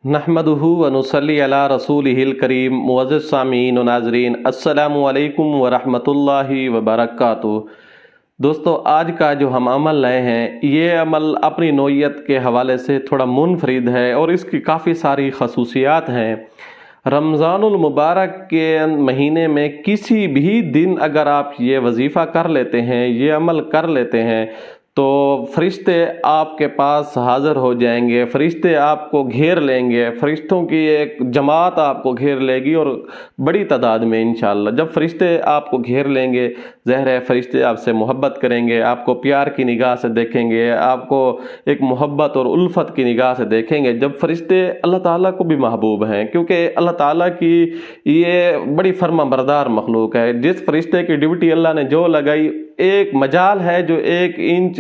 नहमदुहु व नुसल्ली अला रसूलिहिल करीम। मुअज़्ज़िज़ सामीन व नाज़रीन, अस्सलामु अलैकुम व रहमतुल्लाहि व बरकातुहू। दोस्तों, आज का जो हम अमल लाए हैं, ये अमल अपनी नौइयत के हवाले से थोड़ा मुनफरिद है और इसकी काफ़ी सारी खसूसियात हैं। रमज़ानुल मुबारक के महीने में किसी भी दिन अगर आप ये वजीफ़ा कर लेते हैं, ये अमल कर लेते हैं, तो फरिश्ते आपके पास हाज़िर हो जाएंगे, फरिश्ते आपको घेर लेंगे, फरिश्तों की एक जमात आपको घेर लेगी और बड़ी तादाद में इंशाअल्लाह। जब फरिश्ते आपको घेर लेंगे, ज़ाहिर है फरिश्ते आपसे मोहब्बत करेंगे, आपको प्यार की निगाह से देखेंगे, आपको एक मोहब्बत और उल्फत की निगाह से देखेंगे। जब फरिश्ते अल्लाह ताला को भी महबूब हैं, क्योंकि अल्लाह ताला की ये बड़ी फर्माबरदार मखलूक है। जिस फरिश्ते की ड्यूटी अल्लाह ने जो लगाई, एक मजाल है जो 1 इंच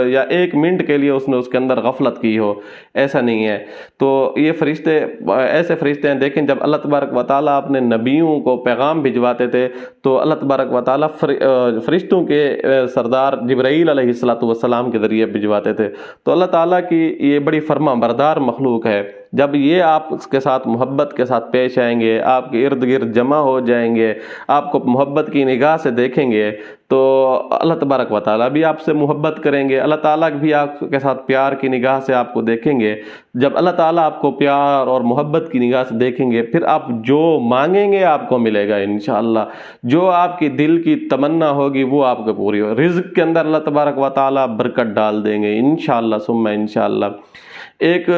या 1 मिनट के लिए उसने उसके अंदर गफलत की हो, ऐसा नहीं है। तो ये फरिश्ते ऐसे फरिश्ते हैं। देखें, जब अल्लाह तबारक व तआला अपने नबियों को पैगाम भिजवाते थे, तो अल्लाह तबारक व तआला फरिश्तों के सरदार जिब्राईल अलैहिस्सलातु वस्सलाम के ज़रिए भिजवाते थे। तो अल्लाह ताला की ये बड़ी फर्माबरदार मखलूक है। जब ये आप उसके साथ मोहब्बत के साथ पेश आएंगे, आपके इर्द गिर्द जमा हो जाएंगे, आपको मोहब्बत की निगाह से देखेंगे, तो अल्लाह तबारक व तआला भी आपसे मोहब्बत करेंगे, अल्लाह ताला भी आपके साथ प्यार की निगाह से आपको देखेंगे। जब अल्लाह ताला आपको प्यार और मोहब्बत की निगाह से देखेंगे, फिर आप जो मांगेंगे आपको मिलेगा इंशाअल्लाह। जो आपकी दिल की तमन्ना होगी वो आपको पूरी हो। रिज़्क़ के अंदर अल्लाह तबारक व तआला बरकत डाल देंगे इंशाअल्लाह सुम्मा इंशाअल्लाह। एक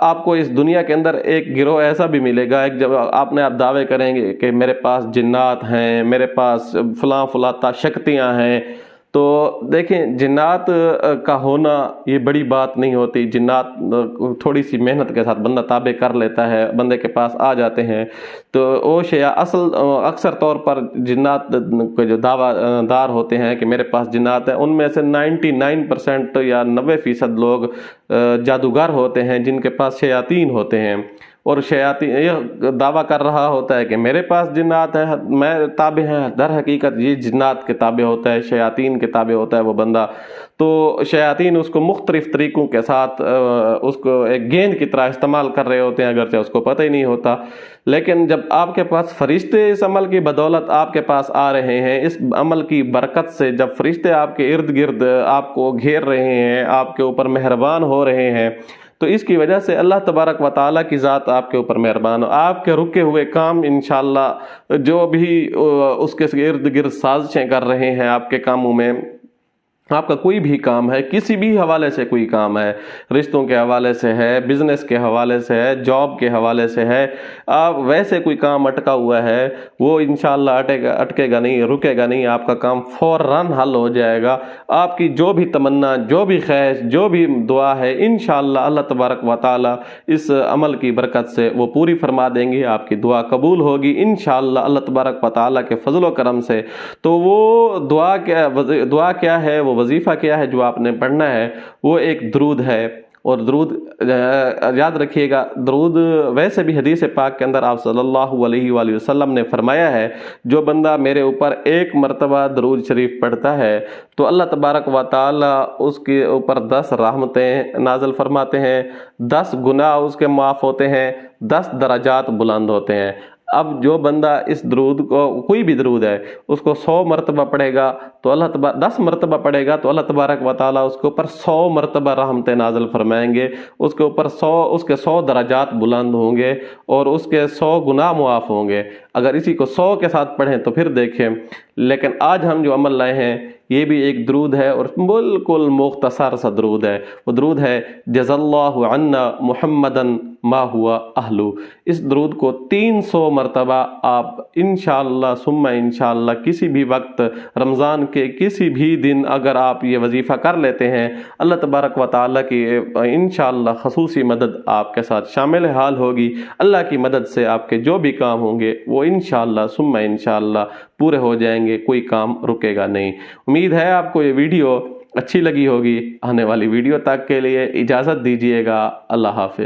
आपको इस दुनिया के अंदर एक गिरोह ऐसा भी मिलेगा, एक जब आप दावे करेंगे कि मेरे पास जिन्नात हैं, मेरे पास फलां फलां शक्तियाँ हैं, तो देखें, जिन्नात का होना ये बड़ी बात नहीं होती। जिन्नात थोड़ी सी मेहनत के साथ बंदा ताबे कर लेता है, बंदे के पास आ जाते हैं। तो वो शया अक्सर तौर पर जिन्नात के जो दावादार होते हैं कि मेरे पास जिन्नात है, उनमें से 99% या 90% लोग जादूगर होते हैं जिनके पास शयातीन होते हैं। और शयातीन ये दावा कर रहा होता है कि मेरे पास जिन्नात है, मैं ताबे हैं। दर हकीकत ये जिन्नात के ताबे होता है, शयातीन के ताबे होता है वो बंदा। तो शयातीन उसको मुख्तलिफ तरीक़ों के साथ उसको एक गेंद की तरह इस्तेमाल कर रहे होते हैं, अगरचे उसको पता ही नहीं होता। लेकिन जब आपके पास फरिश्ते इस अमल की बदौलत आपके पास आ रहे हैं, इस अमल की बरकत से जब फरिश्ते आपके इर्द गिर्द आपको घेर रहे हैं, आपके ऊपर मेहरबान हो रहे हैं, तो इसकी वजह से अल्लाह तबारक व तआला की ज़ात आपके ऊपर मेहरबान हो। आपके रुके हुए काम इंशाअल्लाह जो भी उसके इर्द गिर्द साजिशें कर रहे हैं आपके कामों में, आपका कोई भी काम है, किसी भी हवाले से कोई काम है, रिश्तों के हवाले से है, बिजनेस के हवाले से है, जॉब के हवाले से है, आप वैसे कोई काम अटका हुआ है, वो इंशाअल्लाह अटकेगा नहीं, रुकेगा नहीं। आपका काम फौरन हल हो जाएगा। आपकी जो भी तमन्ना, जो भी ख्वाहिश, जो भी दुआ है, इंशाअल्लाह अल्लाह तबारक व तआला इस अमल की बरकत से वो पूरी फरमा देंगे। आपकी दुआ कबूल होगी इंशाअल्लाह अल्लाह तबारक व तआला के फजल व करम से। तो वो दुआ क्या है, वो वजीफ़ा क्या है जो आपने पढ़ना है, वो एक दरूद है। और दरूद याद रखिएगा, दरूद वैसे भी हदीस पाक के अंदर आप सल्लल्लाहु अलैहि वसल्लम ने फरमाया है, जो बंदा मेरे ऊपर 1 मरतबा दरूद शरीफ पढ़ता है, तो अल्लाह तबारक व तआला उसके ऊपर 10 रहमतें नाज़िल फरमाते हैं, 10 गुनाह उसके माफ़ होते हैं, 10 दराजात बुलंद होते हैं। अब जो बंदा इस दरूद को, कोई भी दरूद है, उसको 100 मरतबा पढ़ेगा तो 10 मरतबा पढ़ेगा तो अल्लाह तबारक व तआला उसके ऊपर 100 मरतबा रहमतें नाज़िल फरमाएंगे। उसके ऊपर 100 दराजात बुलंद होंगे और उसके 100 गुनाह मुआफ़ होंगे। अगर इसी को 100 के साथ पढ़ें तो फिर देखें। लेकिन आज हम जो अमल लाए हैं, ये भी एक दरूद है और बिल्कुल मुख्तसर सा दरूद है। वो दरूद है जज़ल्लाहु अन्ना मुहम्मदन मा हुआ अहलु। इस दरूद को 300 मरतबा आप इंशाअल्लाह सुम्मा इंशाअल्लाह किसी भी वक्त रमज़ान के किसी भी दिन अगर आप ये वजीफ़ा कर लेते हैं, अल्लाह तबारक व तआला की इंशाअल्लाह खसूसी मदद आपके साथ शामिल हाल होगी। अल्लाह की मदद से आपके जो भी काम होंगे वो इंशाअल्लाह सुम्मा इंशाअल्लाह पूरे हो जाएंगे, कोई काम रुकेगा नहीं। उम्मीद है आपको ये वीडियो अच्छी लगी होगी। आने वाली वीडियो तक के लिए इजाज़त दीजिएगा। अल्लाह हाफ़िज़।